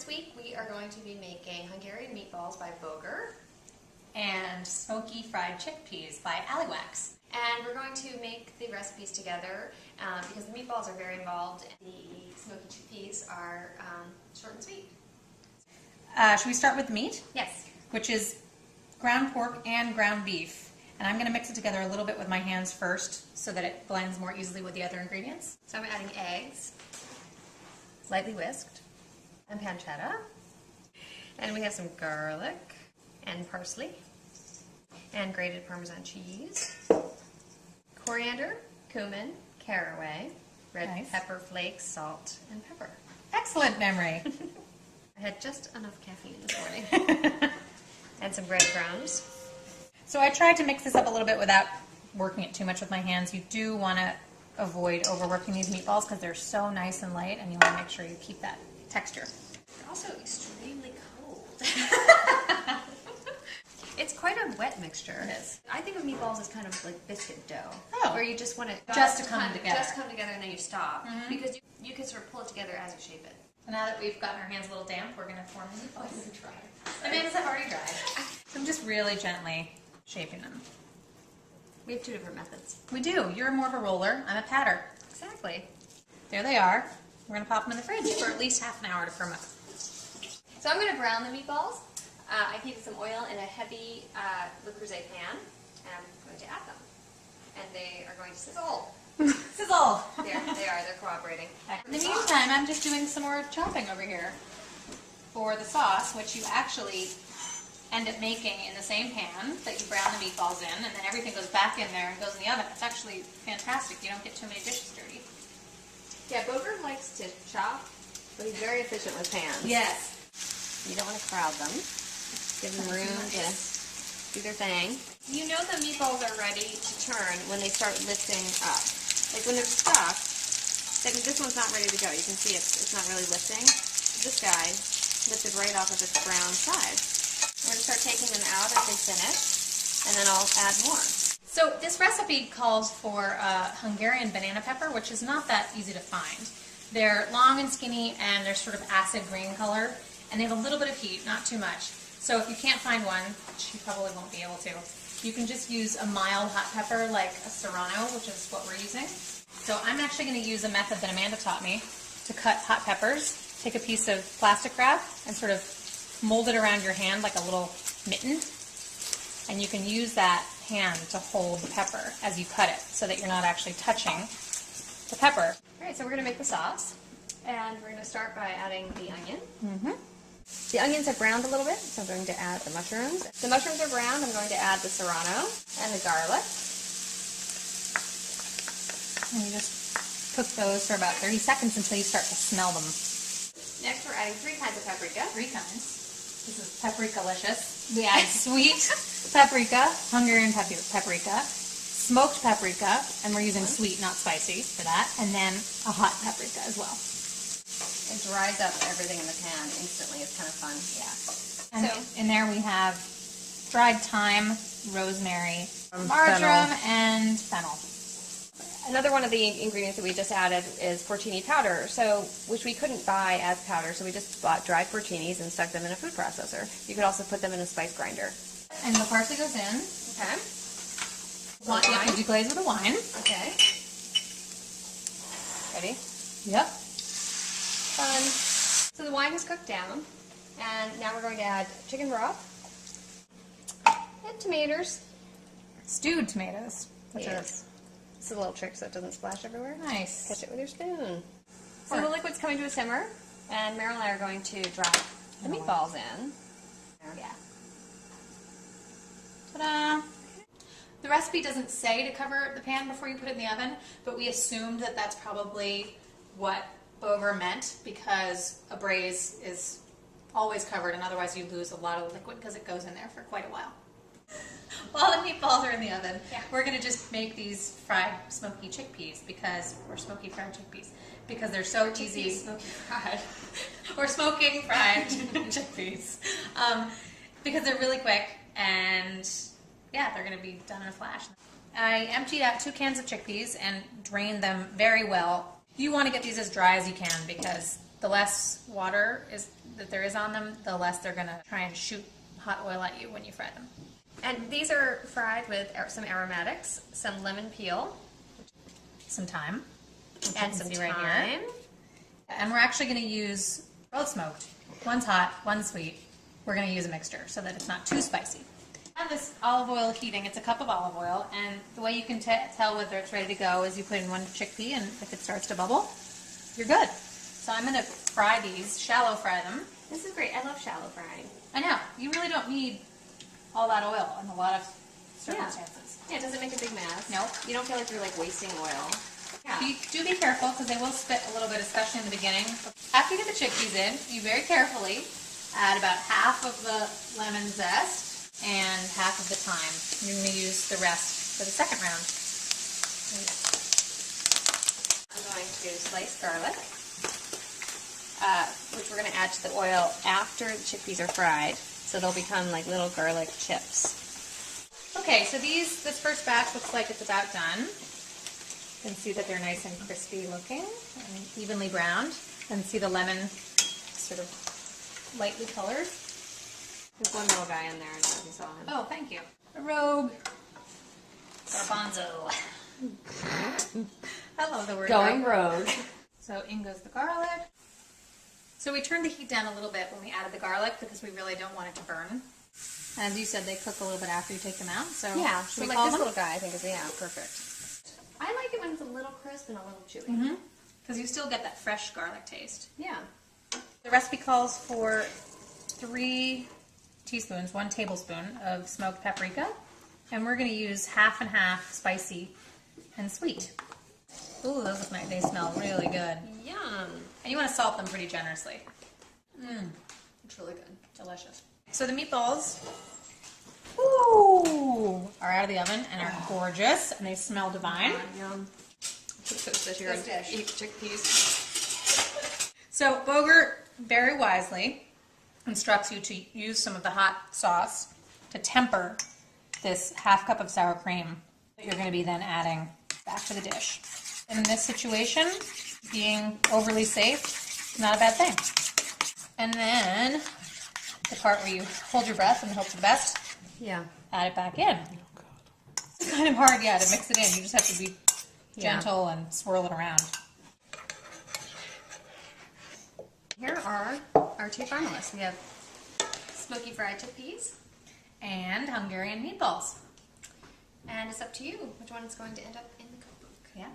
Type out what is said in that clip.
this week we are going to be making Hungarian meatballs by Boger and smoky fried chickpeas by Aliwax. And we're going to make the recipes together because the meatballs are very involved and the smoky chickpeas are short and sweet. Should we start with the meat? Yes. Which is ground pork and ground beef. And I'm going to mix it together a little bit with my hands first so that it blends more easily with the other ingredients. So I'm adding eggs, lightly whisked, and pancetta. And we have some garlic and parsley and grated Parmesan cheese, coriander, cumin, caraway, red pepper flakes, salt, and pepper. Excellent memory. I had just enough caffeine this morning. And some breadcrumbs. So I tried to mix this up a little bit without working it too much with my hands. You do want to avoid overworking these meatballs because they're so nice and light, and you want to make sure you keep that texture. They're also extremely cold. It's quite a wet mixture. It is. I think of meatballs as kind of like biscuit dough. Oh. Where you just want it Just to come together. Just come together and then you stop. Mm-hmm. Because you can sort of pull it together as you shape it. So now that we've gotten our hands a little damp, we're going to form the meatballs. My hands have already dried. So I'm just really gently shaping them. We have two different methods. We do. You're more of a roller. I'm a patter. Exactly. There they are. We're going to pop them in the fridge for at least half an hour to firm up. So I'm going to brown the meatballs. I heated some oil in a heavy Le Creuset pan, and I'm going to add them. And they are going to sizzle. Sizzle! There they are. They're cooperating. In the meantime, I'm just doing some more chopping over here for the sauce, which you actually end up making in the same pan that you brown the meatballs in, and then everything goes back in there and goes in the oven. It's actually fantastic. You don't get too many dishes dirty. Yeah, Boger likes to chop, but he's very efficient with pans. Yes. You don't want to crowd them. Give them room to do their thing. You know the meatballs are ready to turn when they start lifting up. Like when they're stuck, this one's not ready to go. You can see it's not really lifting. This guy lifted right off of its brown side. I'm going to start taking them out as they finish, and then I'll add more. So this recipe calls for Hungarian banana pepper, which is not that easy to find. They're long and skinny, and they're sort of acid green color, and they have a little bit of heat, not too much. So if you can't find one, which you probably won't be able to, you can just use a mild hot pepper like a serrano, which is what we're using. So I'm actually going to use a method that Amanda taught me to cut hot peppers. Take a piece of plastic wrap and sort of mold it around your hand like a little mitten. And you can use that hand to hold the pepper as you cut it so that you're not actually touching the pepper. All right, so we're going to make the sauce. And we're going to start by adding the onion. Mm-hmm. The onions have browned a little bit, so I'm going to add the mushrooms. The mushrooms are browned. I'm going to add the serrano and the garlic. And you just cook those for about 30 seconds until you start to smell them. Next, we're adding 3 kinds of paprika. 3 kinds. This is paprika-licious. We add sweet paprika, Hungarian paprika, smoked paprika, and we're using sweet, not spicy, for that, and then a hot paprika as well. It dries up everything in the pan instantly. It's kind of fun. Yeah. And so, in there we have dried thyme, rosemary, marjoram, and fennel. Another one of the ingredients that we just added is porcini powder, which we couldn't buy as powder, so we just bought dried porcinis and stuck them in a food processor. You could also put them in a spice grinder. And the parsley goes in. Okay. You have to deglaze with a wine. Okay. Ready? Yep. Fun. So the wine is cooked down, and now we're going to add chicken broth and tomatoes. Stewed tomatoes. Yes. It's a little trick so it doesn't splash everywhere. Nice. Catch it with your spoon. So the liquid's coming to a simmer, and Meryl and I are going to drop the meatballs in. Yeah. Ta-da! The recipe doesn't say to cover the pan before you put it in the oven, but we assumed that that's probably what Boger meant because a braise is always covered, and otherwise you lose a lot of the liquid because it goes in there for quite a while. While the meatballs are in the oven, we're going to just make these fried smoky chickpeas or smoky fried chickpeas because they're so easy. Smoky fried. Or smoking fried chickpeas because they're really quick and yeah, they're going to be done in a flash. I emptied out 2 cans of chickpeas and drained them very well. You want to get these as dry as you can because the less water that there is on them, the less they're gonna try and shoot hot oil at you when you fry them. And these are fried with some aromatics, some lemon peel, Some thyme. and some thyme. Right here. And we're actually gonna use both smoked. One's hot, one's sweet. We're gonna use a mixture so that it's not too spicy. I have this olive oil heating. It's a cup of olive oil, and the way you can tell whether it's ready to go is you put in one chickpea, and if it starts to bubble, you're good. So I'm gonna fry these, shallow fry them. This is great. I love shallow frying. I know, you really don't need all that oil in a lot of circumstances. Yeah, it doesn't make a big mess. Nope. You don't feel like you're like wasting oil. Yeah. Do be careful because they will spit a little bit, especially in the beginning. After you get the chickpeas in, you very carefully add about half of the lemon zest and half of the thyme. You're going to use the rest for the second round. I'm going to slice garlic, which we're going to add to the oil after the chickpeas are fried, so they'll become like little garlic chips. Okay, so this first batch looks like it's about done. You can see that they're nice and crispy looking and evenly browned. And see the lemon sort of lightly colored. There's one little guy in there, I don't know if you saw him. Oh, thank you. A rogue. Garbanzo. I love the word Going rogue. So in goes the garlic. So we turned the heat down a little bit when we added the garlic because we really don't want it to burn. As you said, they cook a little bit after you take them out. So Yeah, should so we like call this them? little guy I think is, yeah, perfect. I like it when it's a little crisp and a little chewy. Because you still get that fresh garlic taste. Yeah. The recipe calls for 3 teaspoons, 1 tablespoon of smoked paprika. And we're going to use half and half spicy and sweet. Ooh, those look nice. They smell really good. Yum. And you want to salt them pretty generously. It's really good. Delicious. So the meatballs are out of the oven and are gorgeous, and they smell divine. Yum. Especially your chickpeas. So Bogert very wisely instructs you to use some of the hot sauce to temper this half cup of sour cream that you're going to be then adding back to the dish. In this situation, being overly safe is not a bad thing. And then the part where you hold your breath and hope for the best, Yeah. add it back in. It's kind of hard, yeah, to mix it in. You just have to be gentle and swirl it around. Here are our 2 finalists. We have smoky fried chickpeas, And Hungarian meatballs. and it's up to you which one is going to end up in the cookbook. Yeah.